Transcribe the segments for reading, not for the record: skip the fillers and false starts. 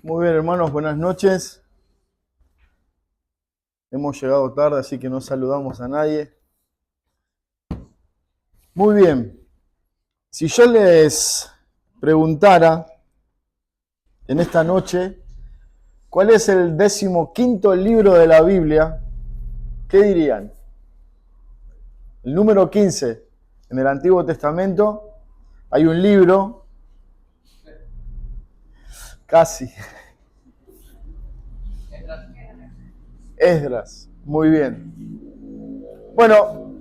Muy bien, hermanos, buenas noches. Hemos llegado tarde, así que no saludamos a nadie. Muy bien, si yo les preguntara en esta noche cuál es el 15º libro de la Biblia, ¿qué dirían? El número 15. En el Antiguo Testamento hay un libro, casi, Esdras. Muy bien. Bueno,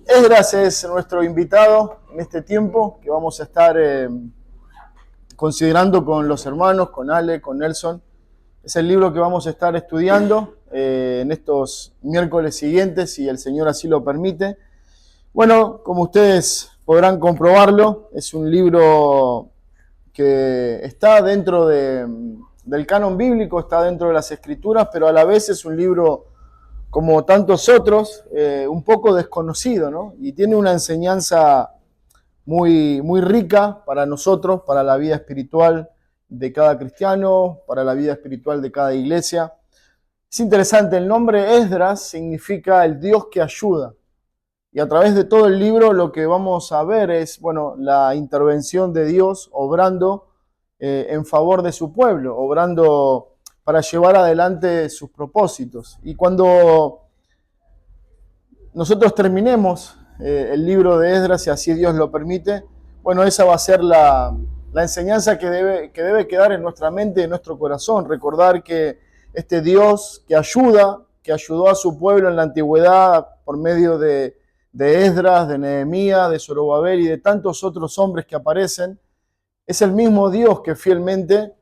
Esdras es nuestro invitado en este tiempo que vamos a estar considerando con los hermanos, con Ale, con Nelson. Es el libro que vamos a estar estudiando en estos miércoles siguientes, si el Señor así lo permite. Bueno, como ustedes podrán comprobarlo, es un libro que está dentro del canon bíblico, está dentro de las Escrituras, pero a la vez es un libro, como tantos otros, un poco desconocido, ¿no? Y tiene una enseñanza muy rica para nosotros, para la vida espiritual de cada cristiano, para la vida espiritual de cada iglesia. Es interesante, el nombre Esdras significa el Dios que ayuda. Y a través de todo el libro lo que vamos a ver es, bueno, la intervención de Dios obrando en favor de su pueblo, obrando para llevar adelante sus propósitos. Y cuando nosotros terminemos el libro de Esdras, si así Dios lo permite, bueno, esa va a ser la enseñanza que debe quedar en nuestra mente, en nuestro corazón. Recordar que este Dios que ayudó a su pueblo en la antigüedad por medio de Esdras, de Nehemías, de Zorobabel y de tantos otros hombres que aparecen, es el mismo Dios que fielmente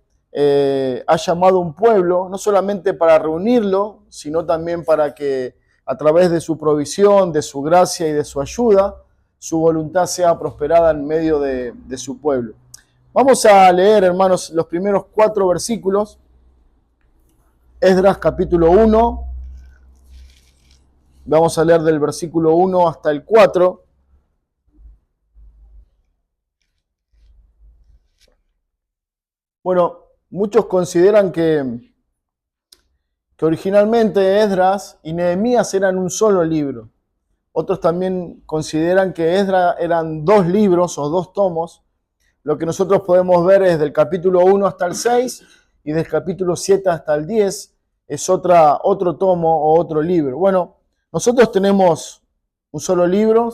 ha llamado a un pueblo, no solamente para reunirlo, sino también para que a través de su provisión, de su gracia y de su ayuda, su voluntad sea prosperada en medio de su pueblo. Vamos a leer, hermanos, los primeros 4 versículos. Esdras capítulo 1. Vamos a leer del versículo 1 hasta el 4. Bueno, muchos consideran que originalmente Esdras y Nehemías eran un solo libro. Otros también consideran que Esdras eran 2 libros o 2 tomos. Lo que nosotros podemos ver es del capítulo 1 hasta el 6 y del capítulo 7 hasta el 10 es otro tomo o otro libro. Bueno, nosotros tenemos un solo libro.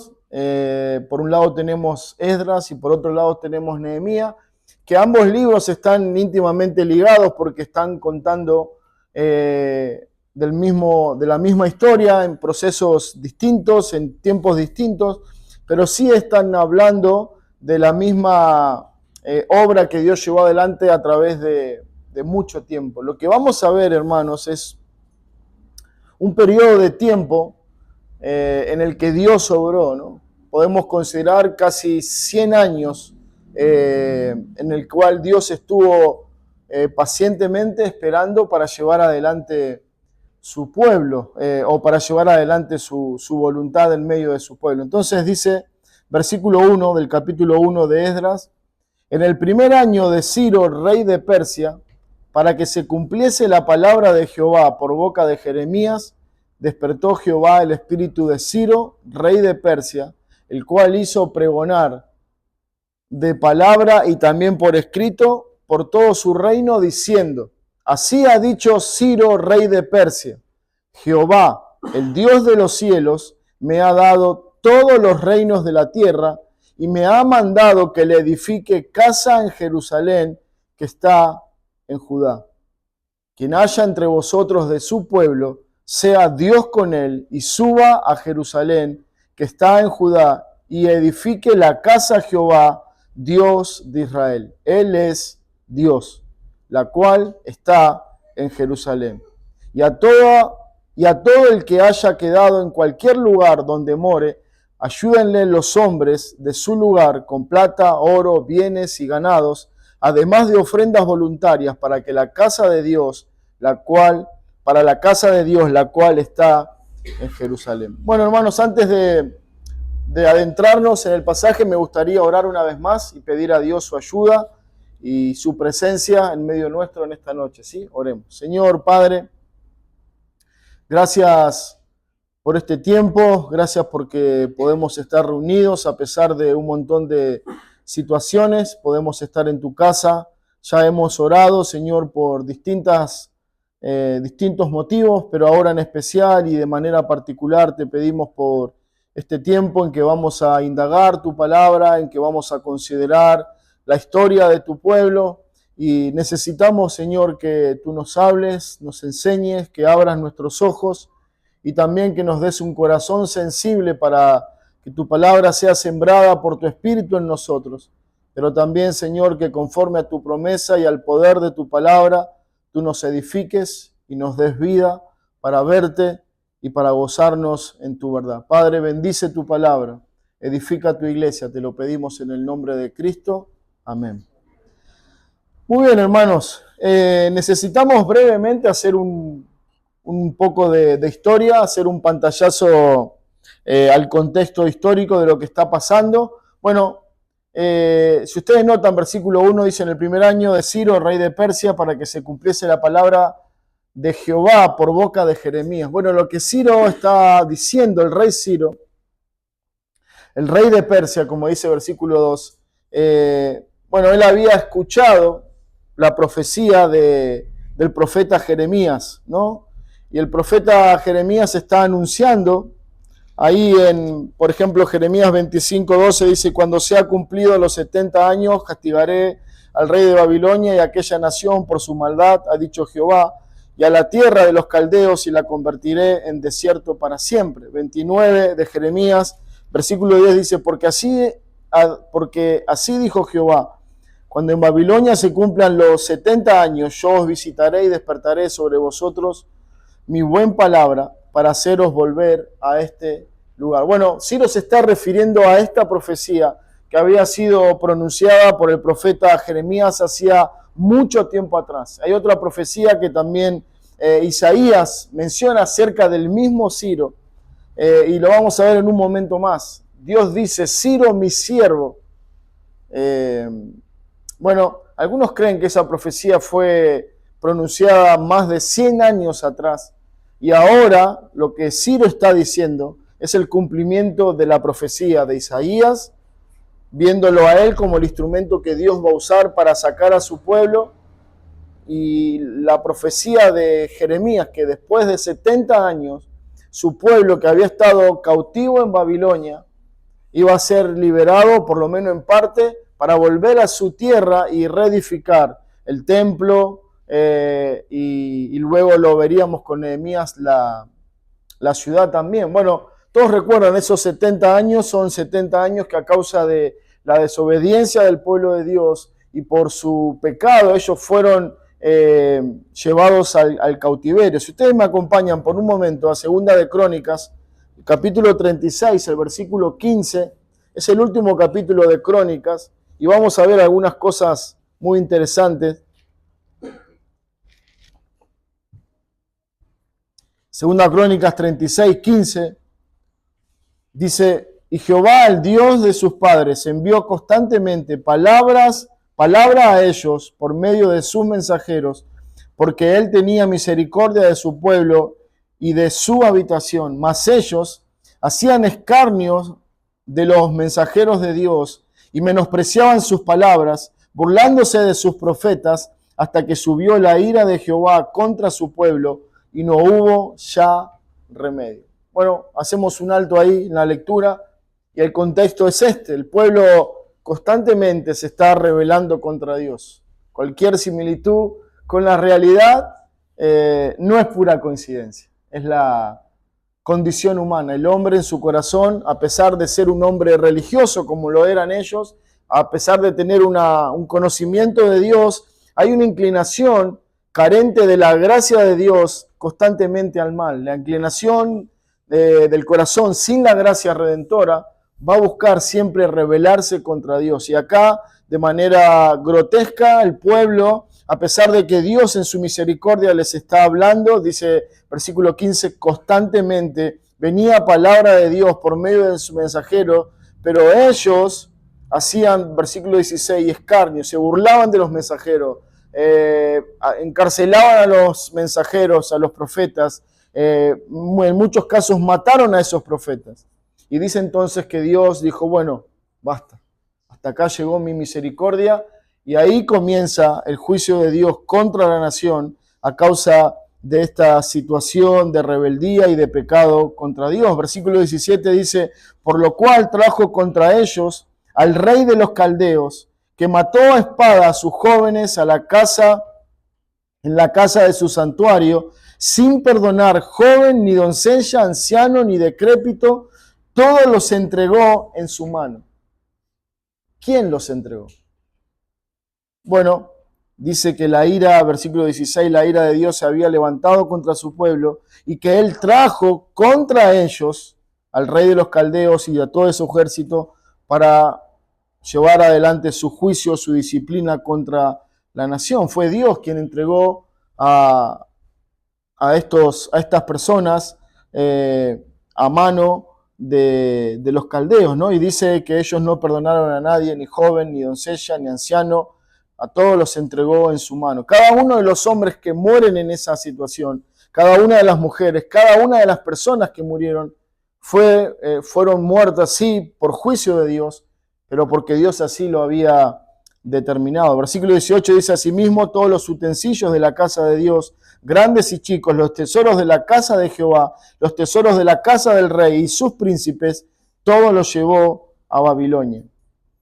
Por un lado tenemos Esdras y por otro lado tenemos Nehemías, que ambos libros están íntimamente ligados porque están contando de la misma historia en procesos distintos, en tiempos distintos, pero sí están hablando de la misma obra que Dios llevó adelante a través de mucho tiempo. Lo que vamos a ver, hermanos, es un periodo de tiempo en el que Dios obró, ¿no? Podemos considerar casi 100 años en el cual Dios estuvo pacientemente esperando para llevar adelante su pueblo o para llevar adelante su voluntad en medio de su pueblo. Entonces dice, versículo 1 del capítulo 1 de Esdras, en el primer año de Ciro, rey de Persia, para que se cumpliese la palabra de Jehová por boca de Jeremías, despertó Jehová el espíritu de Ciro, rey de Persia, el cual hizo pregonar de palabra y también por escrito por todo su reino, diciendo, así ha dicho Ciro, rey de Persia, Jehová, el Dios de los cielos, me ha dado todos los reinos de la tierra y me ha mandado que le edifique casa en Jerusalén, que está en Judá. Quien haya entre vosotros de su pueblo, sea Dios con él y suba a Jerusalén, que está en Judá, y edifique la casa a Jehová, Dios de Israel. Él es Dios, la cual está en Jerusalén. Y a todo el que haya quedado en cualquier lugar donde more, ayúdenle los hombres de su lugar con plata, oro, bienes y ganados, además de ofrendas voluntarias para que la casa de Dios, la cual está en Jerusalén. Bueno, hermanos, antes de adentrarnos en el pasaje, me gustaría orar una vez más y pedir a Dios su ayuda y su presencia en medio nuestro en esta noche, ¿sí? Oremos. Señor Padre, gracias por este tiempo, gracias porque podemos estar reunidos a pesar de un montón de situaciones, podemos estar en tu casa. Ya hemos orado, Señor, por distintos motivos, pero ahora en especial y de manera particular te pedimos por este tiempo en que vamos a indagar tu palabra, en que vamos a considerar la historia de tu pueblo, y necesitamos, Señor, que tú nos hables, nos enseñes, que abras nuestros ojos y también que nos des un corazón sensible para que tu palabra sea sembrada por tu Espíritu en nosotros. Pero también, Señor, que conforme a tu promesa y al poder de tu palabra, tú nos edifiques y nos des vida para verte y para gozarnos en tu verdad. Padre, bendice tu palabra, edifica tu iglesia, te lo pedimos en el nombre de Cristo. Amén. Muy bien, hermanos, necesitamos brevemente hacer un poco de historia, hacer un pantallazo al contexto histórico de lo que está pasando. Bueno, si ustedes notan, versículo 1 dice: en el primer año de Ciro, rey de Persia, para que se cumpliese la palabra de Jehová por boca de Jeremías. Bueno, lo que Ciro está diciendo, el rey Ciro, el rey de Persia, como dice versículo 2, bueno, él había escuchado la profecía del profeta Jeremías, ¿no? Y el profeta Jeremías está anunciando ahí por ejemplo, Jeremías 25:12 dice: cuando sea cumplido los 70 años, castigaré al rey de Babilonia y a aquella nación por su maldad, ha dicho Jehová, y a la tierra de los caldeos, y la convertiré en desierto para siempre. 29 de Jeremías, versículo 10 dice: porque así dijo Jehová, cuando en Babilonia se cumplan los 70 años, yo os visitaré y despertaré sobre vosotros mi buena palabra para haceros volver a este lugar. Bueno, Ciro se está refiriendo a esta profecía que había sido pronunciada por el profeta Jeremías hacía mucho tiempo atrás. Hay otra profecía que también Isaías menciona acerca del mismo Ciro, y lo vamos a ver en un momento más. Dios dice: Ciro, mi siervo. Bueno, algunos creen que esa profecía fue pronunciada más de 100 años atrás, y ahora lo que Ciro está diciendo es el cumplimiento de la profecía de Isaías, viéndolo a él como el instrumento que Dios va a usar para sacar a su pueblo, y la profecía de Jeremías, que después de 70 años, su pueblo que había estado cautivo en Babilonia, iba a ser liberado, por lo menos en parte, para volver a su tierra y reedificar el templo, y luego lo veríamos con Nehemías, la ciudad también. Bueno, todos recuerdan esos 70 años, son 70 años que a causa de la desobediencia del pueblo de Dios y por su pecado, ellos fueron llevados al cautiverio. Si ustedes me acompañan por un momento a Segunda de Crónicas, capítulo 36, el versículo 15, es el último capítulo de Crónicas, y vamos a ver algunas cosas muy interesantes. Segunda Crónicas 36, 15, dice: y Jehová, el Dios de sus padres, envió constantemente palabra a ellos por medio de sus mensajeros, porque él tenía misericordia de su pueblo y de su habitación. Mas ellos hacían escarnios de los mensajeros de Dios y menospreciaban sus palabras, burlándose de sus profetas, hasta que subió la ira de Jehová contra su pueblo y no hubo ya remedio. Bueno, hacemos un alto ahí en la lectura y el contexto es este: el pueblo constantemente se está rebelando contra Dios. Cualquier similitud con la realidad no es pura coincidencia, es la condición humana. El hombre en su corazón, a pesar de ser un hombre religioso como lo eran ellos, a pesar de tener un conocimiento de Dios, hay una inclinación carente de la gracia de Dios constantemente al mal. La inclinación del corazón sin la gracia redentora va a buscar siempre rebelarse contra Dios. Y acá, de manera grotesca, el pueblo, a pesar de que Dios en su misericordia les está hablando, dice versículo 15, constantemente venía palabra de Dios por medio de su mensajero, pero ellos hacían, versículo 16, escarnio, se burlaban de los mensajeros, encarcelaban a los mensajeros, a los profetas, en muchos casos mataron a esos profetas. Y dice entonces que Dios dijo, bueno, basta, hasta acá llegó mi misericordia, y ahí comienza el juicio de Dios contra la nación a causa de esta situación de rebeldía y de pecado contra Dios. Versículo 17 dice, por lo cual trajo contra ellos al rey de los caldeos, que mató a espada a sus jóvenes en la casa de su santuario, sin perdonar joven, ni doncella, anciano, ni decrépito, todos los entregó en su mano. ¿Quién los entregó? Bueno, dice que la ira, versículo 16, la ira de Dios se había levantado contra su pueblo y que él trajo contra ellos al rey de los caldeos y a todo su ejército para llevar adelante su juicio, su disciplina contra la nación. Fue Dios quien entregó a estas personas a mano de los caldeos, ¿no? Y dice que ellos no perdonaron a nadie, ni joven, ni doncella, ni anciano, a todos los entregó en su mano. Cada uno de los hombres que mueren en esa situación, cada una de las mujeres, cada una de las personas que murieron, fueron muertas, sí, por juicio de Dios, pero porque Dios así lo había determinado. Versículo 18 dice, asimismo, todos los utensilios de la casa de Dios, grandes y chicos, los tesoros de la casa de Jehová, los tesoros de la casa del rey y sus príncipes, todo los llevó a Babilonia.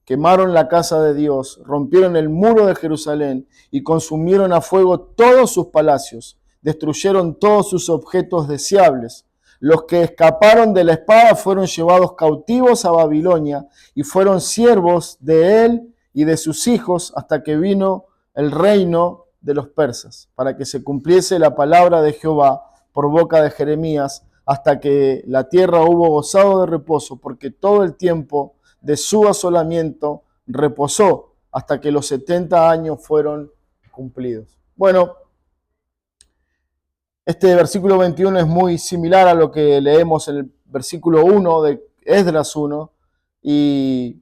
Quemaron la casa de Dios, rompieron el muro de Jerusalén y consumieron a fuego todos sus palacios, destruyeron todos sus objetos deseables. Los que escaparon de la espada fueron llevados cautivos a Babilonia y fueron siervos de él y de sus hijos hasta que vino el reino de los persas, para que se cumpliese la palabra de Jehová por boca de Jeremías, hasta que la tierra hubo gozado de reposo, porque todo el tiempo de su asolamiento reposó hasta que los 70 años fueron cumplidos. Bueno, este versículo 21 es muy similar a lo que leemos en el versículo 1 de Esdras 1 y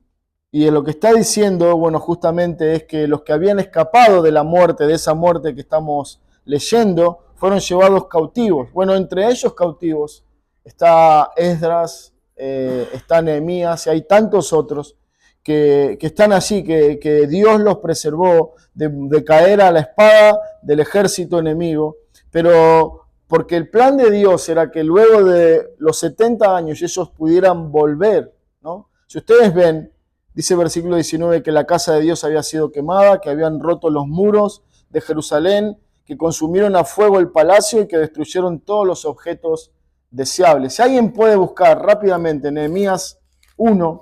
lo que está diciendo, bueno, justamente es que los que habían escapado de la muerte, de esa muerte que estamos leyendo, fueron llevados cautivos. Bueno, entre ellos cautivos está Esdras, está Nehemías y hay tantos otros que están allí, que Dios los preservó de caer a la espada del ejército enemigo, pero porque el plan de Dios era que luego de los 70 años ellos pudieran volver, ¿no? Si ustedes ven, dice versículo 19 que la casa de Dios había sido quemada, que habían roto los muros de Jerusalén, que consumieron a fuego el palacio y que destruyeron todos los objetos deseables. Si alguien puede buscar rápidamente Nehemías 1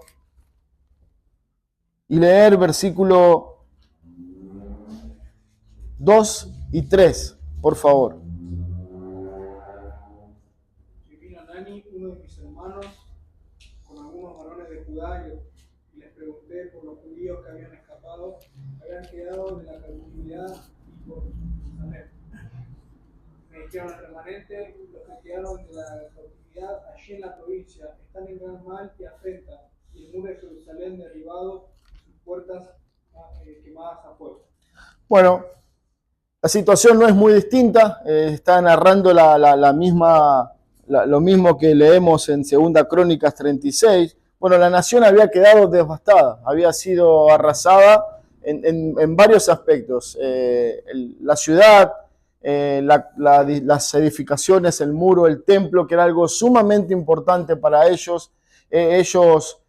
y leer versículo 2 y 3, por favor. Y vino Hanani, uno de mis hermanos, con algunos varones de Judá, y les pregunté por los judíos que habían escapado, habían quedado de la cautividad y por Jerusalén. Me dijeron el remanente, los que quedaron de la cautividad allí en la provincia, están en gran mal y afrenta, y el muro de Jerusalén derribado, sus puertas quemadas a fuego. Bueno, la situación no es muy distinta, está narrando lo mismo que leemos en 2 Crónicas 36. Bueno, la nación había quedado devastada, había sido arrasada en varios aspectos. La ciudad, las edificaciones, el muro, el templo, que era algo sumamente importante para ellos. Ellos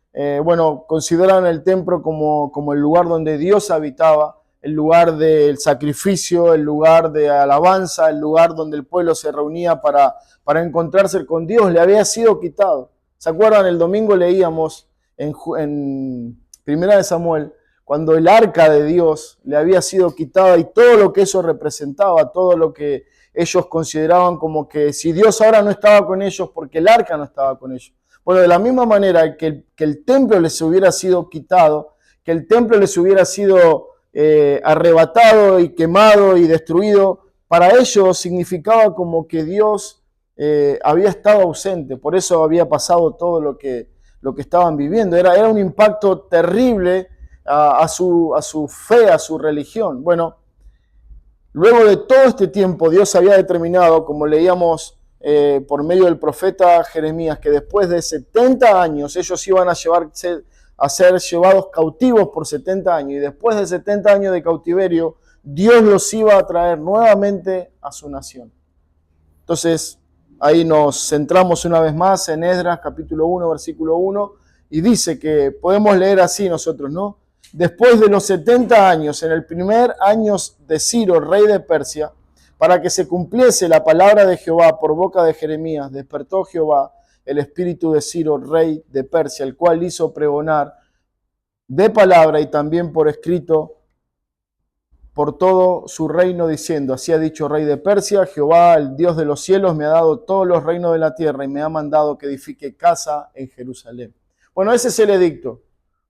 consideraban el templo como el lugar donde Dios habitaba, el lugar del sacrificio, el lugar de alabanza, el lugar donde el pueblo se reunía para encontrarse con Dios, le había sido quitado. ¿Se acuerdan? El domingo leíamos en Primera de Samuel, cuando el arca de Dios le había sido quitada y todo lo que eso representaba, todo lo que ellos consideraban como que si Dios ahora no estaba con ellos porque el arca no estaba con ellos. Bueno, de la misma manera que el templo les hubiera sido quitado, que el templo les hubiera sido arrebatado y quemado y destruido, para ellos significaba como que Dios había estado ausente, por eso había pasado todo lo que lo que estaban viviendo. Era un impacto terrible a su fe, a su religión. Bueno, luego de todo este tiempo, Dios había determinado, como leíamos por medio del profeta Jeremías, que después de 70 años ellos iban a ser llevados cautivos por 70 años. Y después de 70 años de cautiverio, Dios los iba a traer nuevamente a su nación. Entonces, ahí nos centramos una vez más en Esdras capítulo 1, versículo 1, y dice que podemos leer así nosotros, ¿no? Después de los 70 años, en el primer año de Ciro, rey de Persia, para que se cumpliese la palabra de Jehová por boca de Jeremías, despertó Jehová el espíritu de Ciro, rey de Persia, el cual hizo pregonar de palabra y también por escrito por todo su reino, diciendo, así ha dicho rey de Persia, Jehová, el Dios de los cielos, me ha dado todos los reinos de la tierra y me ha mandado que edifique casa en Jerusalén. Bueno, ese es el edicto.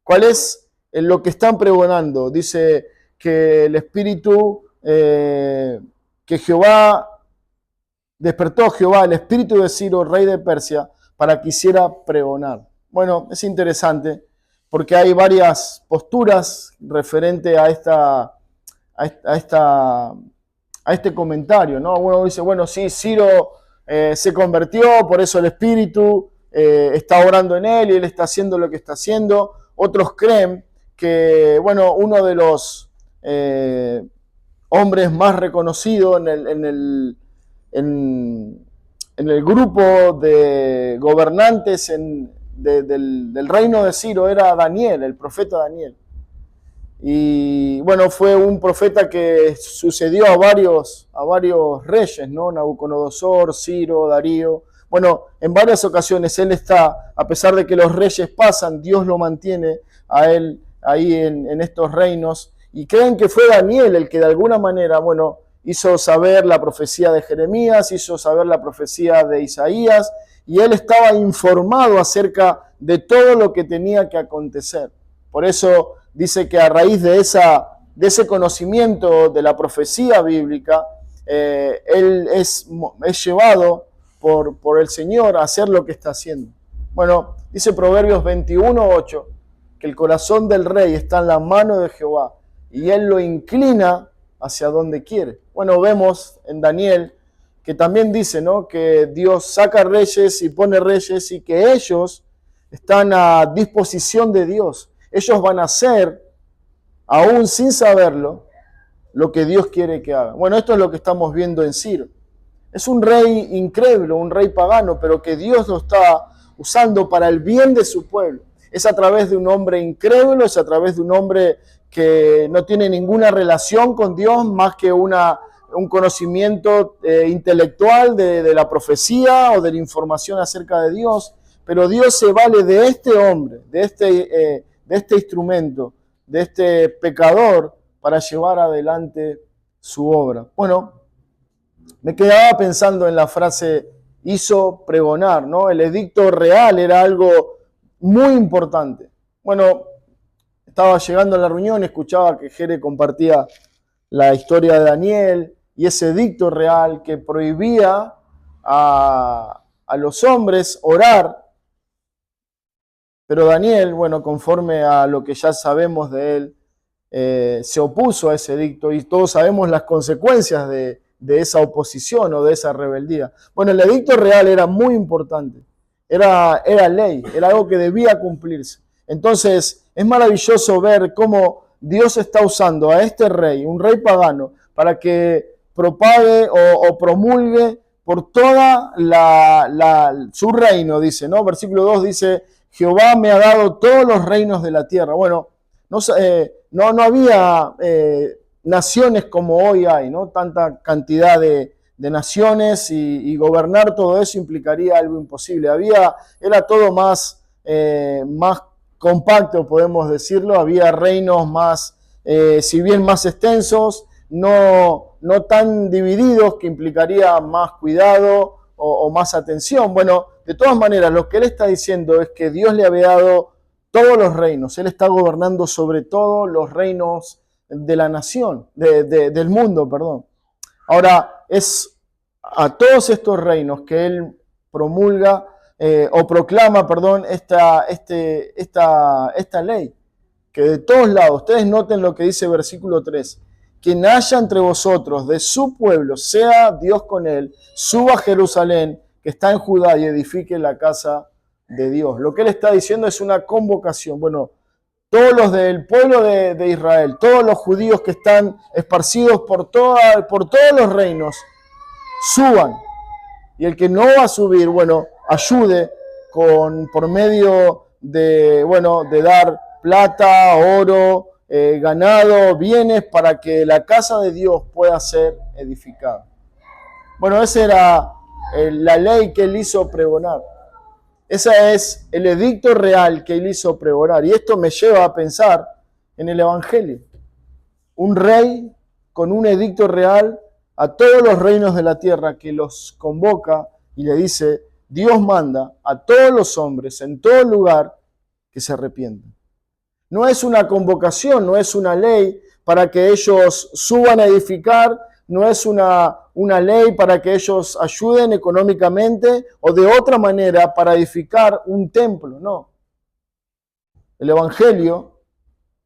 ¿Cuál es lo que están pregonando? Dice que el espíritu, que Jehová, despertó Jehová el espíritu de Ciro, rey de Persia, para que hiciera pregonar. Bueno, es interesante porque hay varias posturas referente a este comentario, ¿no? Uno dice, bueno, sí, Ciro se convirtió, por eso el Espíritu está orando en él y él está haciendo lo que está haciendo. Otros creen que, bueno, uno de los hombres más reconocidos en el grupo de gobernantes del reino de Ciro era Daniel, el profeta Daniel. Y bueno, fue un profeta que sucedió a varios reyes, ¿no? Nabucodonosor, Ciro, Darío. Bueno, en varias ocasiones él está, a pesar de que los reyes pasan, Dios lo mantiene a él ahí en estos reinos. Y creen que fue Daniel el que de alguna manera, bueno, hizo saber la profecía de Jeremías, hizo saber la profecía de Isaías, y él estaba informado acerca de todo lo que tenía que acontecer. Por eso dice que a raíz de ese conocimiento de la profecía bíblica, él es llevado por el Señor a hacer lo que está haciendo. Bueno, dice Proverbios 21:8, que el corazón del rey está en la mano de Jehová y él lo inclina hacia donde quiere. Bueno, vemos en Daniel que también dice, ¿no?, que Dios saca reyes y pone reyes y que ellos están a disposición de Dios. Ellos van a hacer, aún sin saberlo, lo que Dios quiere que hagan. Bueno, esto es lo que estamos viendo en Ciro. Es un rey incrédulo, un rey pagano, pero que Dios lo está usando para el bien de su pueblo. Es a través de un hombre incrédulo, es a través de un hombre que no tiene ninguna relación con Dios más que un conocimiento intelectual de la profecía o de la información acerca de Dios. Pero Dios se vale de este hombre, de este instrumento, de este pecador, para llevar adelante su obra. Bueno, me quedaba pensando en la frase hizo pregonar, ¿no? El edicto real era algo muy importante. Bueno, estaba llegando a la reunión, escuchaba que Jere compartía la historia de Daniel y ese edicto real que prohibía a los hombres orar. Pero Daniel, bueno, conforme a lo que ya sabemos de él, se opuso a ese edicto y todos sabemos las consecuencias de esa oposición o de esa rebeldía. Bueno, el edicto real era muy importante, era ley, era algo que debía cumplirse. Entonces, es maravilloso ver cómo Dios está usando a este rey, un rey pagano, para que propague o promulgue por toda su reino, dice, ¿no? Versículo 2 dice, Jehová me ha dado todos los reinos de la tierra. Bueno, no había naciones como hoy hay, ¿no? Tanta cantidad de naciones y gobernar todo eso implicaría algo imposible. Era todo más compacto, podemos decirlo. Había reinos más, si bien más extensos, no tan divididos, que implicaría más cuidado o más atención. Bueno, de todas maneras, lo que él está diciendo es que Dios le había dado todos los reinos. Él está gobernando sobre todos los reinos de la nación, del mundo, perdón. Ahora, es a todos estos reinos que él promulga o proclama, perdón, esta ley, que de todos lados, ustedes noten lo que dice versículo 3, quien haya entre vosotros de su pueblo, sea Dios con él, suba a Jerusalén, que está en Judá, y edifique la casa de Dios. Lo que él está diciendo es una convocación. Bueno, todos los del pueblo de Israel, todos los judíos que están esparcidos por todos los reinos, suban. Y el que no va a subir, bueno, ayude por medio de dar plata, oro, ganado, bienes, para que la casa de Dios pueda ser edificada. Bueno, esa era la ley que él hizo pregonar. Ese es el edicto real que él hizo pregonar. Y esto me lleva a pensar en el Evangelio. Un rey con un edicto real a todos los reinos de la tierra, que los convoca y le dice, Dios manda a todos los hombres en todo lugar que se arrepientan. No es una convocación, no es una ley para que ellos suban a edificar, no es una ley para que ellos ayuden económicamente o de otra manera para edificar un templo, no. El Evangelio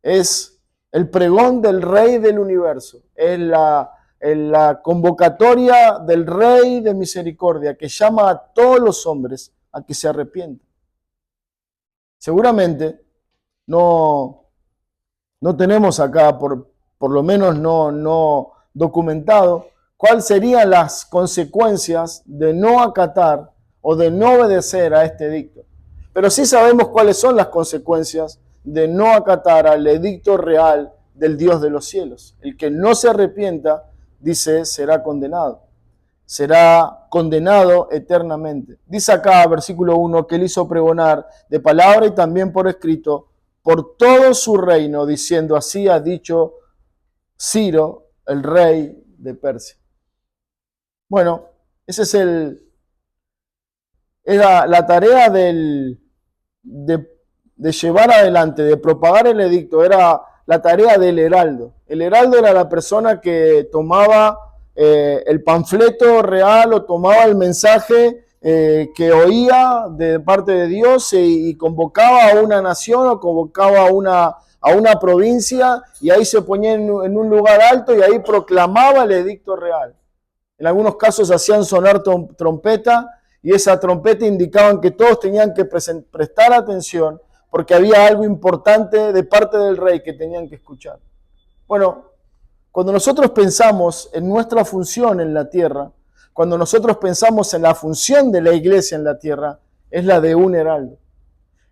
es el pregón del Rey del universo, es la convocatoria del Rey de misericordia que llama a todos los hombres a que se arrepientan. Seguramente no tenemos acá, por lo menos no documentado, cuáles serían las consecuencias de no acatar o de no obedecer a este edicto. Pero sí sabemos cuáles son las consecuencias de no acatar al edicto real del Dios de los cielos. El que no se arrepienta, dice, será condenado. Será condenado eternamente. Dice acá, versículo 1, que él hizo pregonar de palabra y también por escrito por todo su reino, diciendo, así ha dicho Ciro, el rey de Persia. Bueno, ese es era la tarea de llevar adelante, de propagar el edicto, era la tarea del heraldo. El heraldo era la persona que tomaba el panfleto real o tomaba el mensaje que oía de parte de Dios y convocaba a una nación o convocaba a una provincia y ahí se ponía en un lugar alto y ahí proclamaba el edicto real. En algunos casos hacían sonar trompeta y esa trompeta indicaban que todos tenían que prestar atención porque había algo importante de parte del rey que tenían que escuchar. Bueno, cuando nosotros pensamos en nuestra función en la tierra, cuando nosotros pensamos en la función de la iglesia en la tierra, es la de un heraldo.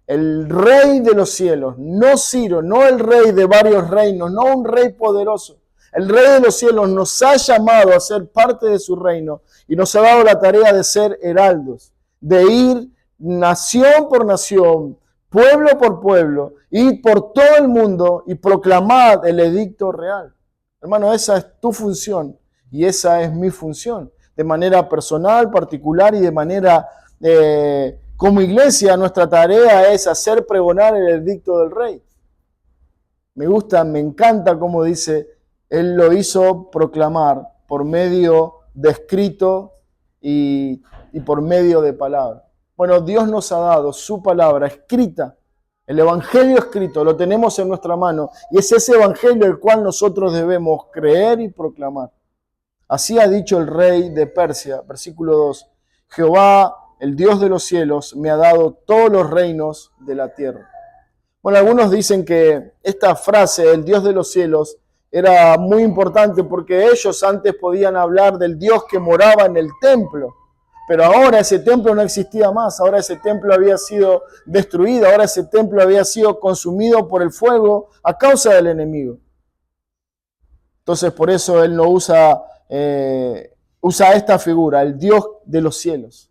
El rey de los cielos, no Ciro, no el rey de varios reinos, no un rey poderoso. El rey de los cielos nos ha llamado a ser parte de su reino y nos ha dado la tarea de ser heraldos, de ir nación por nación, pueblo por pueblo, ir por todo el mundo y proclamar el edicto real. Hermano, esa es tu función y esa es mi función. De manera personal, particular y de manera como iglesia, nuestra tarea es hacer pregonar el edicto del rey. Me gusta, me encanta cómo dice, él lo hizo proclamar por medio de escrito y por medio de palabra. Bueno, Dios nos ha dado su palabra escrita, el evangelio escrito, lo tenemos en nuestra mano y es ese evangelio el cual nosotros debemos creer y proclamar. Así ha dicho el rey de Persia, versículo 2, Jehová, el Dios de los cielos, me ha dado todos los reinos de la tierra. Bueno, algunos dicen que esta frase, el Dios de los cielos, era muy importante porque ellos antes podían hablar del Dios que moraba en el templo, pero ahora ese templo no existía más, ahora ese templo había sido destruido, ahora ese templo había sido consumido por el fuego a causa del enemigo. Entonces por eso él no usa esta figura, el Dios de los cielos.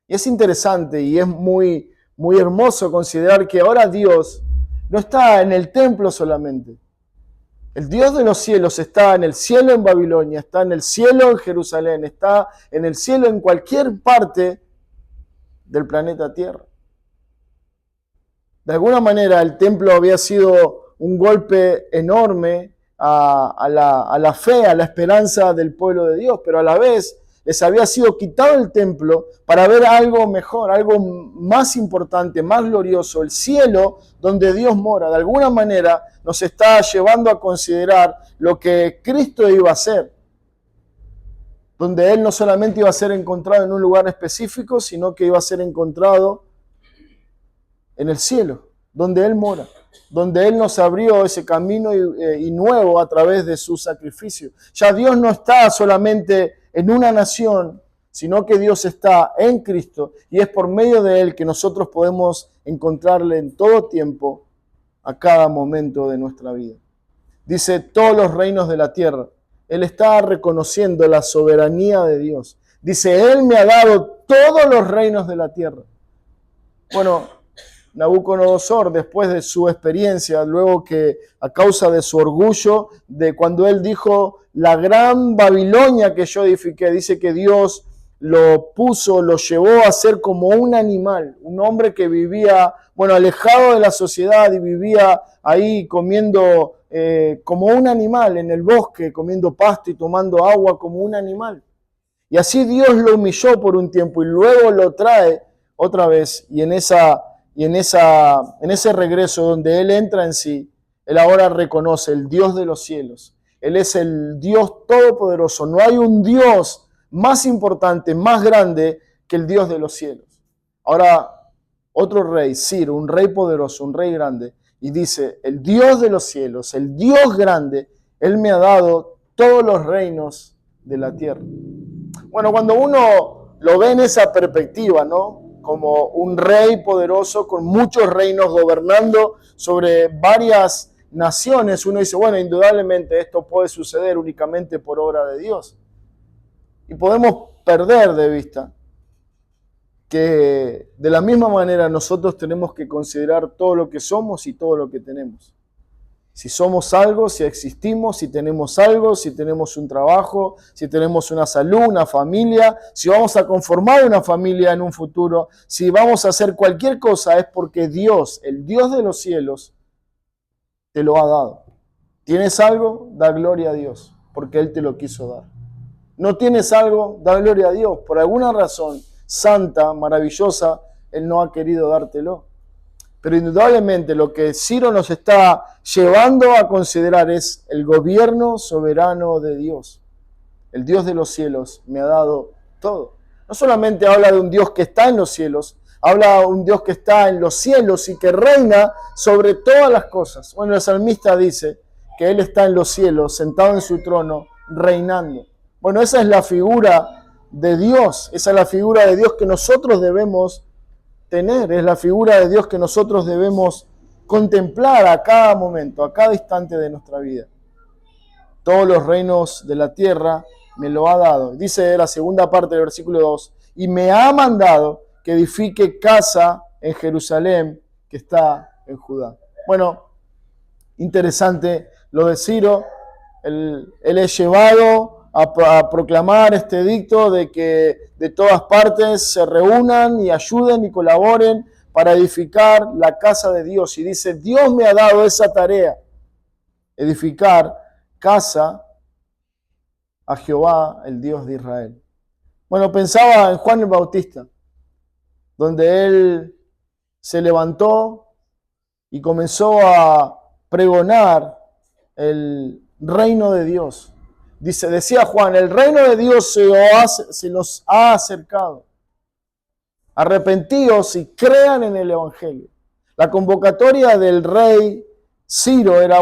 Y es interesante y es muy, muy hermoso considerar que ahora Dios no está en el templo solamente. El Dios de los cielos está en el cielo en Babilonia, está en el cielo en Jerusalén, está en el cielo en cualquier parte del planeta Tierra. De alguna manera el templo había sido un golpe enorme a la fe, a la esperanza del pueblo de Dios, pero a la vez les había sido quitado el templo para ver algo mejor, algo más importante, más glorioso, el cielo donde Dios mora. De alguna manera nos está llevando a considerar lo que Cristo iba a hacer, donde Él no solamente iba a ser encontrado en un lugar específico, sino que iba a ser encontrado en el cielo, donde Él mora, donde Él nos abrió ese camino y nuevo a través de su sacrificio. Ya Dios no está solamente en una nación, sino que Dios está en Cristo y es por medio de Él que nosotros podemos encontrarle en todo tiempo, a cada momento de nuestra vida. Dice, todos los reinos de la tierra. Él está reconociendo la soberanía de Dios. Dice, Él me ha dado todos los reinos de la tierra. Bueno, Nabucodonosor, después de su experiencia, luego que a causa de su orgullo, de cuando él dijo, la gran Babilonia que yo edifiqué, dice que Dios lo puso, lo llevó a ser como un animal, un hombre que vivía, alejado de la sociedad y vivía ahí comiendo como un animal en el bosque, comiendo pasto y tomando agua como un animal. Y así Dios lo humilló por un tiempo y luego lo trae otra vez y en ese regreso donde Él entra en sí, Él ahora reconoce el Dios de los cielos. Él es el Dios todopoderoso. No hay un Dios más importante, más grande que el Dios de los cielos. Ahora, otro rey, Ciro, un rey poderoso, un rey grande, y dice, el Dios de los cielos, el Dios grande, Él me ha dado todos los reinos de la tierra. Bueno, cuando uno lo ve en esa perspectiva, ¿no? Como un rey poderoso con muchos reinos gobernando sobre varias naciones, uno dice, indudablemente esto puede suceder únicamente por obra de Dios. Y podemos perder de vista que de la misma manera nosotros tenemos que considerar todo lo que somos y todo lo que tenemos. Si somos algo, si existimos, si tenemos algo, si tenemos un trabajo, si tenemos una salud, una familia, si vamos a conformar una familia en un futuro, si vamos a hacer cualquier cosa, es porque Dios, el Dios de los cielos, te lo ha dado. ¿Tienes algo? Da gloria a Dios, porque Él te lo quiso dar. ¿No tienes algo? Da gloria a Dios. Por alguna razón santa, maravillosa, Él no ha querido dártelo. Pero indudablemente lo que Ciro nos está llevando a considerar es el gobierno soberano de Dios. El Dios de los cielos me ha dado todo. No solamente habla de un Dios que está en los cielos, habla de un Dios que está en los cielos y que reina sobre todas las cosas. Bueno, el salmista dice que Él está en los cielos, sentado en su trono, reinando. Bueno, esa es la figura de Dios, esa es la figura de Dios que nosotros debemos tener, es la figura de Dios que nosotros debemos contemplar a cada momento, a cada instante de nuestra vida. Todos los reinos de la tierra me lo ha dado. Dice la segunda parte del versículo 2, y me ha mandado que edifique casa en Jerusalén, que está en Judá. Bueno, interesante lo de Ciro. Él es llevado a proclamar este edicto de que de todas partes se reúnan y ayuden y colaboren para edificar la casa de Dios. Y dice, Dios me ha dado esa tarea, edificar casa a Jehová, el Dios de Israel. Bueno, pensaba en Juan el Bautista, donde él se levantó y comenzó a pregonar el reino de Dios. Decía Juan, el reino de Dios se nos ha acercado. Arrepentíos y crean en el Evangelio. La convocatoria del rey Ciro era,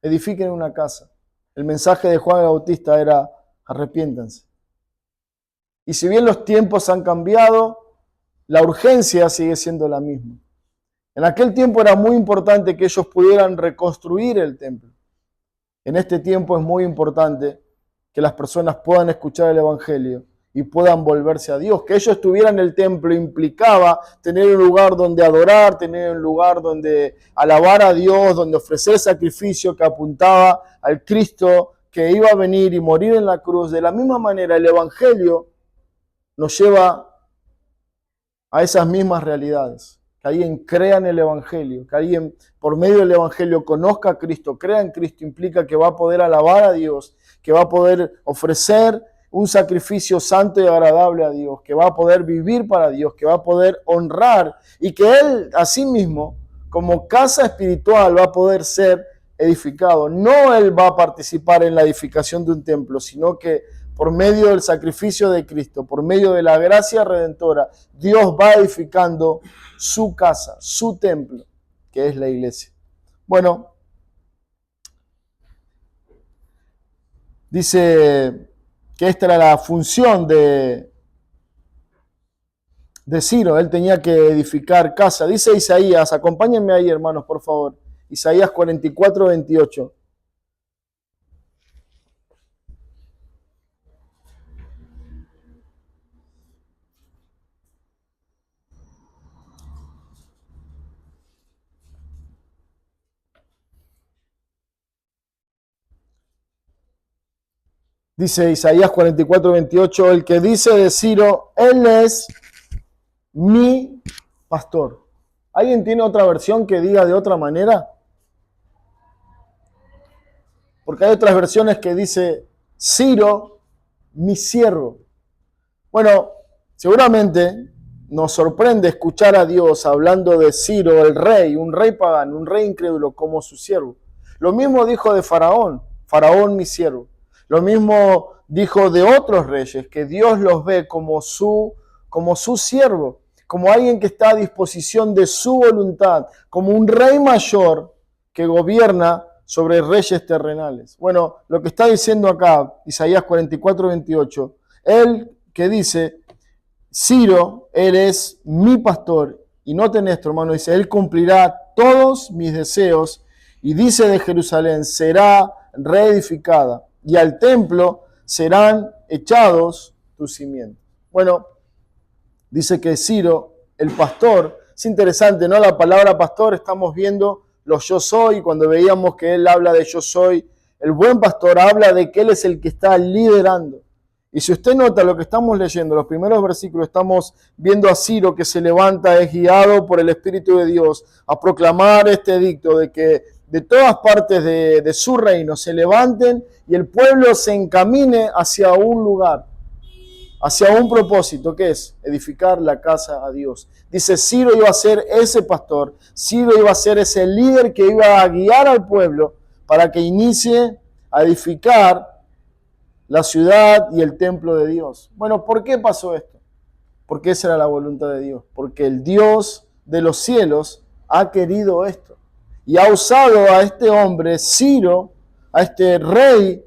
edifiquen una casa. El mensaje de Juan el Bautista era, arrepiéntanse. Y si bien los tiempos han cambiado, la urgencia sigue siendo la misma. En aquel tiempo era muy importante que ellos pudieran reconstruir el templo. En este tiempo es muy importante que las personas puedan escuchar el Evangelio y puedan volverse a Dios. Que ellos tuvieran el templo implicaba tener un lugar donde adorar, tener un lugar donde alabar a Dios, donde ofrecer sacrificio que apuntaba al Cristo que iba a venir y morir en la cruz. De la misma manera, el Evangelio nos lleva a esas mismas realidades. Que alguien crea en el Evangelio, que alguien por medio del Evangelio conozca a Cristo, crea en Cristo, implica que va a poder alabar a Dios, que va a poder ofrecer un sacrificio santo y agradable a Dios, que va a poder vivir para Dios, que va a poder honrar y que Él asimismo, como casa espiritual, va a poder ser edificado. No Él va a participar en la edificación de un templo, sino que por medio del sacrificio de Cristo, por medio de la gracia redentora, Dios va edificando su casa, su templo, que es la iglesia. Bueno, dice que esta era la función de Ciro. Él tenía que edificar casa. Dice Isaías, acompáñenme ahí, hermanos, por favor. Isaías 44, 28. Dice Isaías 44, 28, el que dice de Ciro, Él es mi pastor. ¿Alguien tiene otra versión que diga de otra manera? Porque hay otras versiones que dice Ciro, mi siervo. Bueno, seguramente nos sorprende escuchar a Dios hablando de Ciro, el rey, un rey pagano, un rey incrédulo, como su siervo. Lo mismo dijo de Faraón, Faraón mi siervo. Lo mismo dijo de otros reyes, que Dios los ve como su siervo, como alguien que está a disposición de su voluntad, como un rey mayor que gobierna sobre reyes terrenales. Bueno, lo que está diciendo acá, Isaías 44, 28, él que dice, Ciro, Él es mi pastor, y noten esto, hermano, dice, Él cumplirá todos mis deseos, y dice de Jerusalén, será reedificada, y al templo serán echados tus cimientos. Bueno, dice que Ciro, el pastor, es interesante, ¿no? La palabra pastor, estamos viendo los yo soy, cuando veíamos que él habla de yo soy, el buen pastor habla de que él es el que está liderando. Y si usted nota lo que estamos leyendo, los primeros versículos, estamos viendo a Ciro que se levanta, es guiado por el Espíritu de Dios a proclamar este edicto de que de todas partes de su reino se levanten y el pueblo se encamine hacia un lugar, hacia un propósito, que es edificar la casa a Dios. Dice, Ciro iba a ser ese pastor, Ciro iba a ser ese líder que iba a guiar al pueblo para que inicie a edificar la ciudad y el templo de Dios. Bueno, ¿por qué pasó esto? Porque esa era la voluntad de Dios. Porque el Dios de los cielos ha querido esto. Y ha usado a este hombre, Ciro, a este rey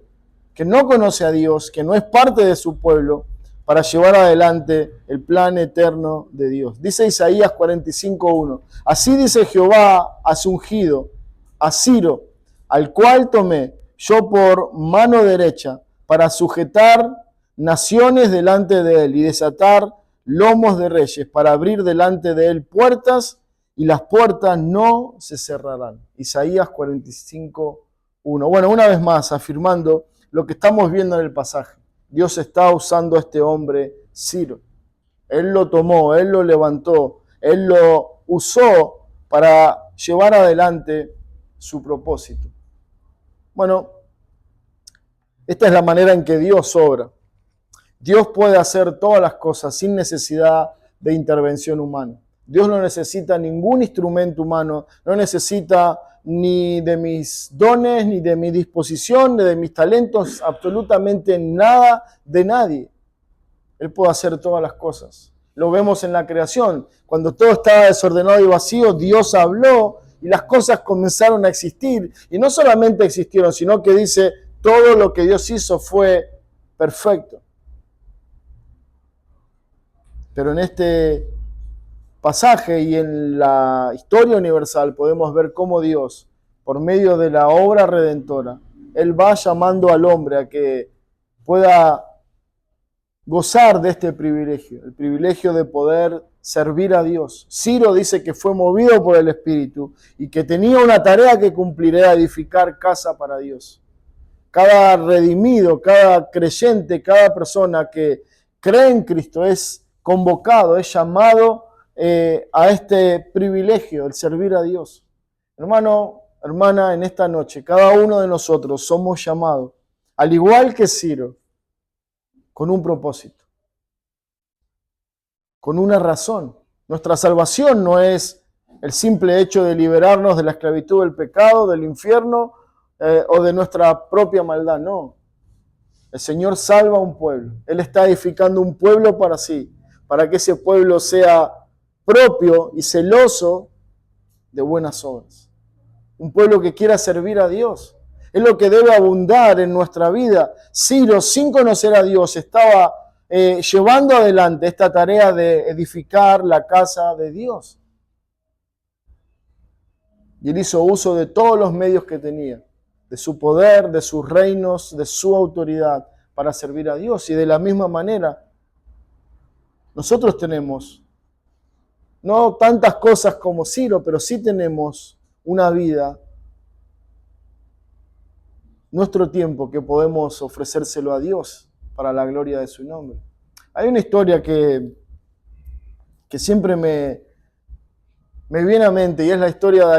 que no conoce a Dios, que no es parte de su pueblo, para llevar adelante el plan eterno de Dios. Dice Isaías 45:1. Así dice Jehová a su ungido, a Ciro, al cual tomé yo por mano derecha, para sujetar naciones delante de él y desatar lomos de reyes, para abrir delante de él puertas y las puertas no se cerrarán. Isaías 45:1. Bueno, una vez más, afirmando lo que estamos viendo en el pasaje. Dios está usando a este hombre, Ciro. Él lo tomó, Él lo levantó, Él lo usó para llevar adelante su propósito. Bueno, esta es la manera en que Dios obra. Dios puede hacer todas las cosas sin necesidad de intervención humana. Dios no necesita ningún instrumento humano, no necesita ni de mis dones, ni de mi disposición, ni de mis talentos, absolutamente nada de nadie. Él puede hacer todas las cosas. Lo vemos en la creación. Cuando todo estaba desordenado y vacío, Dios habló y las cosas comenzaron a existir. Y no solamente existieron, sino que dice, todo lo que Dios hizo fue perfecto. Pero en este pasaje y en la historia universal podemos ver cómo Dios, por medio de la obra redentora, Él va llamando al hombre a que pueda gozar de este privilegio, el privilegio de poder servir a Dios. Ciro dice que fue movido por el Espíritu y que tenía una tarea que cumplir, era edificar casa para Dios. Cada redimido, cada creyente, cada persona que cree en Cristo es convocado, es llamado a este privilegio, el servir a Dios. Hermano, hermana, en esta noche, cada uno de nosotros somos llamados, al igual que Ciro, con un propósito, con una razón. Nuestra salvación no es el simple hecho de liberarnos de la esclavitud del pecado, del infierno o de nuestra propia maldad, no. El Señor salva a un pueblo. Él está edificando un pueblo para sí, para que ese pueblo sea propio y celoso de buenas obras. Un pueblo que quiera servir a Dios. Es lo que debe abundar en nuestra vida. Ciro, sin conocer a Dios, estaba llevando adelante esta tarea de edificar la casa de Dios. Y él hizo uso de todos los medios que tenía, de su poder, de sus reinos, de su autoridad, para servir a Dios. Y de la misma manera, nosotros tenemos, no tantas cosas como Ciro, pero sí tenemos una vida, nuestro tiempo que podemos ofrecérselo a Dios para la gloria de su nombre. Hay una historia que siempre me viene a mente, y es la historia de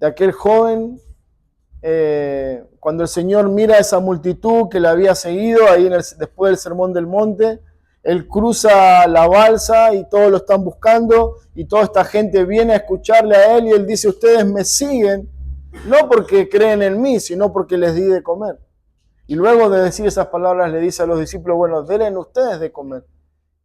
aquel joven, cuando el Señor mira a esa multitud que le había seguido ahí después del Sermón del Monte. Él cruza la balsa y todos lo están buscando y toda esta gente viene a escucharle a él y él dice: ustedes me siguen no porque creen en mí, sino porque les di de comer. Y luego de decir esas palabras le dice a los discípulos: bueno, denle ustedes de comer.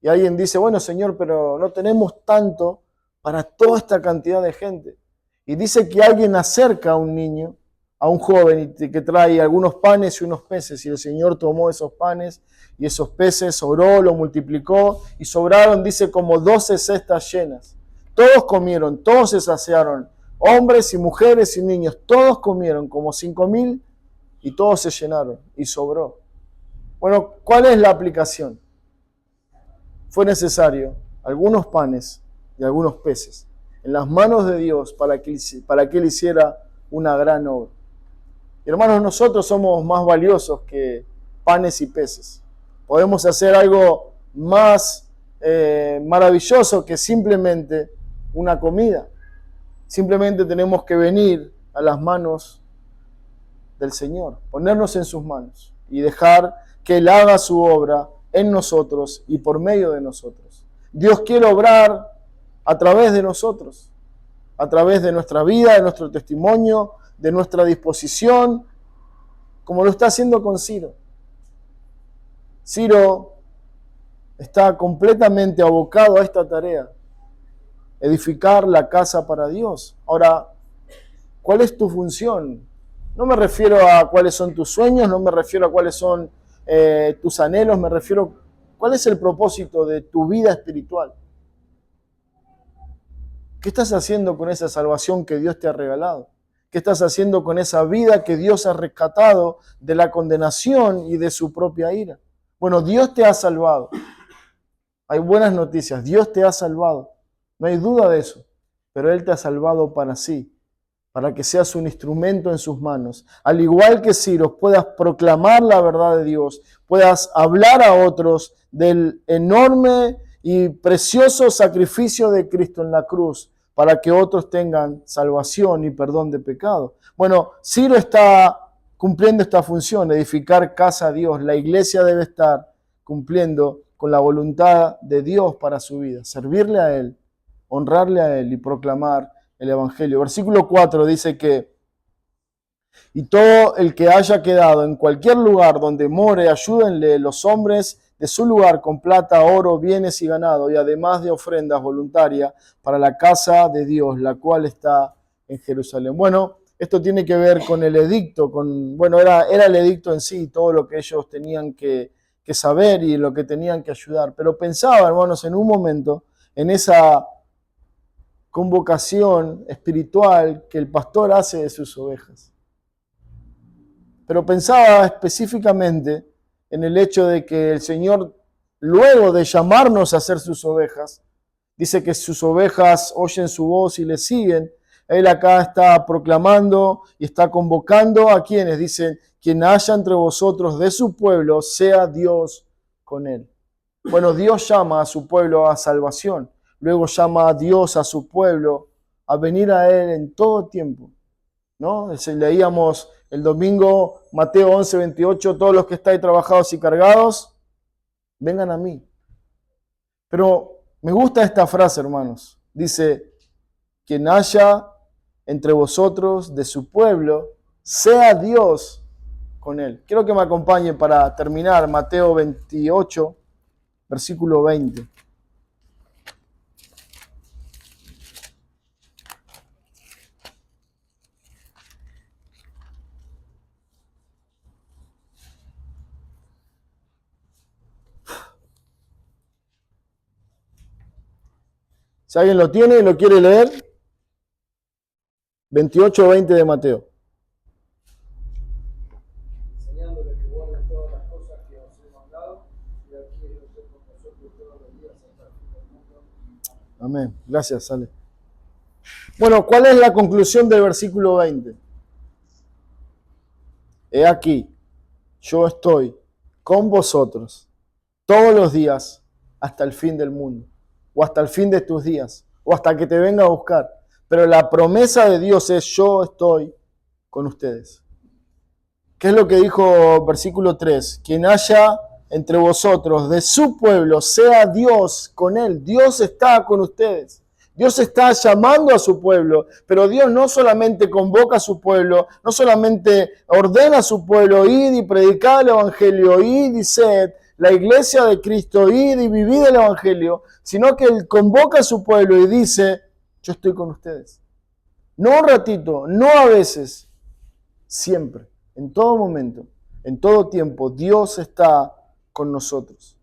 Y alguien dice: bueno, Señor, pero no tenemos tanto para toda esta cantidad de gente. Y dice que alguien acerca a un niño, a un joven, que trae algunos panes y unos peces, y el Señor tomó esos panes y esos peces, oró, lo multiplicó, y sobraron, dice, como 12 cestas llenas. Todos comieron, todos se saciaron, hombres y mujeres y niños, todos comieron, como 5.000, y todos se llenaron, y sobró. Bueno, ¿cuál es la aplicación? Fue necesario algunos panes y algunos peces en las manos de Dios para que Él hiciera una gran obra. Y hermanos, nosotros somos más valiosos que panes y peces. Podemos hacer algo más maravilloso que simplemente una comida. Simplemente tenemos que venir a las manos del Señor, ponernos en sus manos y dejar que Él haga su obra en nosotros y por medio de nosotros. Dios quiere obrar a través de nosotros, a través de nuestra vida, de nuestro testimonio, de nuestra disposición, como lo está haciendo con Ciro. Ciro está completamente abocado a esta tarea, edificar la casa para Dios. Ahora, ¿cuál es tu función? No me refiero a cuáles son tus sueños, no me refiero a cuáles son tus anhelos, me refiero a cuál es el propósito de tu vida espiritual. ¿Qué estás haciendo con esa salvación que Dios te ha regalado? ¿Qué estás haciendo con esa vida que Dios ha rescatado de la condenación y de su propia ira? Bueno, Dios te ha salvado. Hay buenas noticias. Dios te ha salvado. No hay duda de eso. Pero Él te ha salvado para sí, para que seas un instrumento en sus manos. Al igual que Ciro, puedas proclamar la verdad de Dios, puedas hablar a otros del enorme y precioso sacrificio de Cristo en la cruz, para que otros tengan salvación y perdón de pecado. Bueno, Ciro está cumpliendo esta función, edificar casa a Dios. La iglesia debe estar cumpliendo con la voluntad de Dios para su vida, servirle a Él, honrarle a Él y proclamar el Evangelio. Versículo 4 dice que: y todo el que haya quedado en cualquier lugar donde more, ayúdenle los hombres de su lugar con plata, oro, bienes y ganado, y además de ofrendas voluntarias para la casa de Dios, la cual está en Jerusalén. Bueno, esto tiene que ver con el edicto, era el edicto en sí, todo lo que ellos tenían que saber y lo que tenían que ayudar. Pero pensaba, hermanos, en un momento, en esa convocación espiritual que el pastor hace de sus ovejas. Pero pensaba específicamente en el hecho de que el Señor, luego de llamarnos a ser sus ovejas, dice que sus ovejas oyen su voz y le siguen. Él acá está proclamando y está convocando a quienes dicen: quien haya entre vosotros de su pueblo, sea Dios con él. Bueno, Dios llama a su pueblo a salvación. Luego llama a Dios a su pueblo a venir a Él en todo tiempo, ¿no? Leíamos el domingo Mateo 11:28, todos los que estáis trabajados y cargados, vengan a mí. Pero me gusta esta frase, hermanos. Dice, quien haya entre vosotros de su pueblo, sea Dios con él. Quiero que me acompañen para terminar Mateo 28, versículo 20. Si alguien lo tiene y lo quiere leer, 28:20 de Mateo. Enseñándole que guarden todas las cosas que os he mandado, y aquí yo estoy con vosotros todos los días hasta el fin del mundo. Amén. Gracias, Ale. Bueno, ¿cuál es la conclusión del versículo 20? He aquí, yo estoy con vosotros todos los días hasta el fin del mundo, o hasta el fin de tus días, o hasta que te venga a buscar. Pero la promesa de Dios es, yo estoy con ustedes. ¿Qué es lo que dijo versículo 3? Quien haya entre vosotros de su pueblo, sea Dios con él. Dios está con ustedes. Dios está llamando a su pueblo, pero Dios no solamente convoca a su pueblo, no solamente ordena a su pueblo, id y predicad el evangelio, id y sed la iglesia de Cristo, id y vivid el evangelio, sino que Él convoca a su pueblo y dice, yo estoy con ustedes. No un ratito, no a veces, siempre, en todo momento, en todo tiempo, Dios está con nosotros.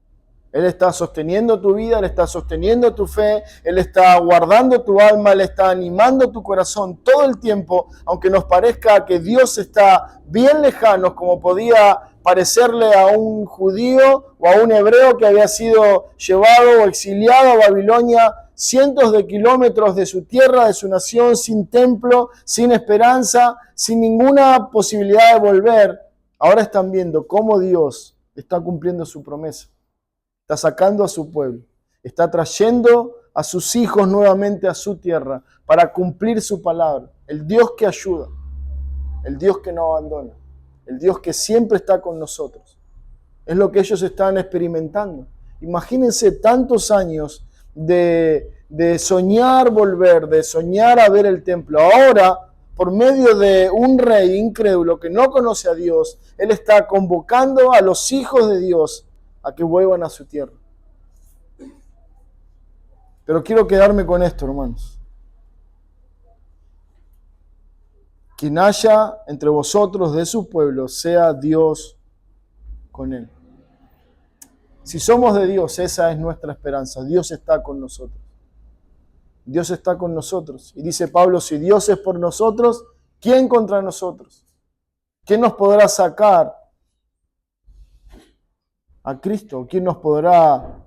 Él está sosteniendo tu vida, Él está sosteniendo tu fe, Él está guardando tu alma, Él está animando tu corazón todo el tiempo, aunque nos parezca que Dios está bien lejano, como podía parecerle a un judío o a un hebreo que había sido llevado o exiliado a Babilonia cientos de kilómetros de su tierra, de su nación, sin templo, sin esperanza, sin ninguna posibilidad de volver. Ahora están viendo cómo Dios está cumpliendo su promesa. Está sacando a su pueblo, está trayendo a sus hijos nuevamente a su tierra para cumplir su palabra. El Dios que ayuda, el Dios que no abandona, el Dios que siempre está con nosotros. Es lo que ellos están experimentando. Imagínense tantos años de soñar volver, de soñar a ver el templo. Ahora, por medio de un rey incrédulo que no conoce a Dios, Él está convocando a los hijos de Dios a que vuelvan a su tierra. Pero quiero quedarme con esto, hermanos. Quien haya entre vosotros de su pueblo, sea Dios con él. Si somos de Dios, esa es nuestra esperanza. Dios está con nosotros. Dios está con nosotros. Y dice Pablo, si Dios es por nosotros, ¿quién contra nosotros? ¿Quién nos podrá sacar a Cristo? ¿Quién nos podrá,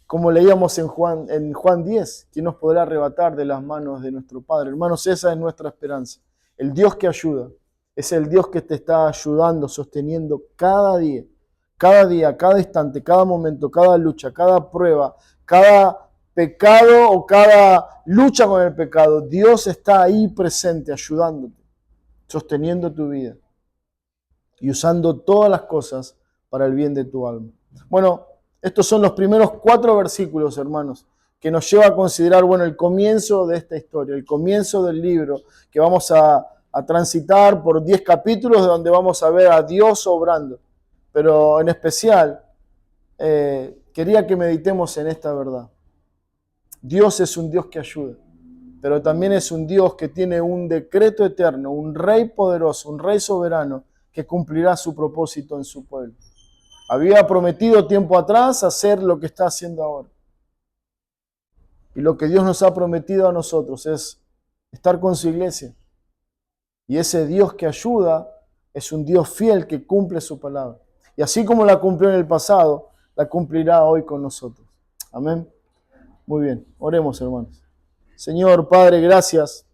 como leíamos en Juan 10, quién nos podrá arrebatar de las manos de nuestro Padre? Hermanos, esa es nuestra esperanza. El Dios que ayuda es el Dios que te está ayudando, sosteniendo cada día, cada instante, cada momento, cada lucha, cada prueba, cada pecado o cada lucha con el pecado. Dios está ahí presente, ayudándote, sosteniendo tu vida y usando todas las cosas para el bien de tu alma. Bueno, estos son los primeros 4 versículos, hermanos, que nos lleva a considerar, el comienzo de esta historia, el comienzo del libro, que vamos a transitar por 10 capítulos, donde vamos a ver a Dios obrando. Pero en especial, quería que meditemos en esta verdad. Dios es un Dios que ayuda, pero también es un Dios que tiene un decreto eterno, un rey poderoso, un rey soberano, que cumplirá su propósito en su pueblo. Había prometido tiempo atrás hacer lo que está haciendo ahora. Y lo que Dios nos ha prometido a nosotros es estar con su iglesia. Y ese Dios que ayuda es un Dios fiel que cumple su palabra. Y así como la cumplió en el pasado, la cumplirá hoy con nosotros. Amén. Muy bien, oremos, hermanos. Señor Padre, gracias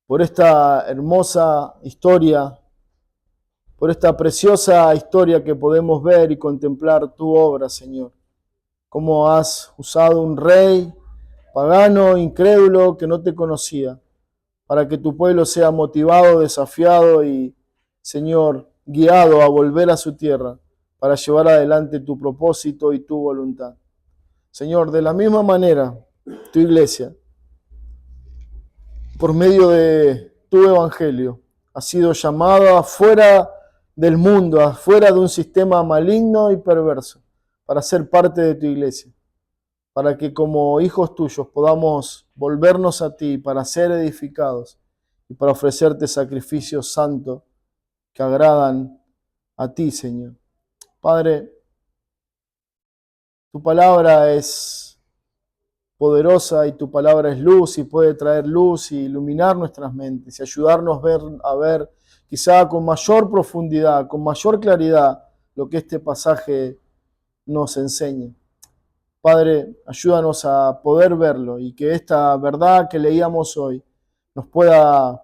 por esta hermosa historia, por esta preciosa historia que podemos ver y contemplar tu obra, Señor. Cómo has usado un rey pagano, incrédulo, que no te conocía, para que tu pueblo sea motivado, desafiado y, Señor, guiado a volver a su tierra, para llevar adelante tu propósito y tu voluntad. Señor, de la misma manera, tu iglesia, por medio de tu evangelio, ha sido llamada fuera del mundo, afuera de un sistema maligno y perverso, para ser parte de tu iglesia, para que como hijos tuyos podamos volvernos a ti para ser edificados y para ofrecerte sacrificios santos que agradan a ti, Señor. Padre, tu palabra es poderosa y tu palabra es luz y puede traer luz y iluminar nuestras mentes y ayudarnos a ver quizá con mayor profundidad, con mayor claridad lo que este pasaje nos enseña. Padre, ayúdanos a poder verlo y que esta verdad que leíamos hoy nos pueda,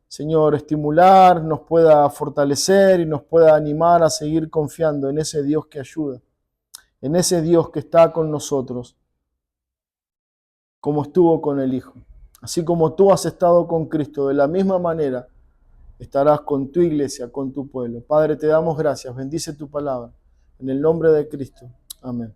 Señor, estimular, nos pueda fortalecer y nos pueda animar a seguir confiando en ese Dios que ayuda, en ese Dios que está con nosotros, como estuvo con el Hijo. Así como tú has estado con Cristo, de la misma manera estarás con tu iglesia, con tu pueblo. Padre, te damos gracias, bendice tu palabra. En el nombre de Cristo. Amén.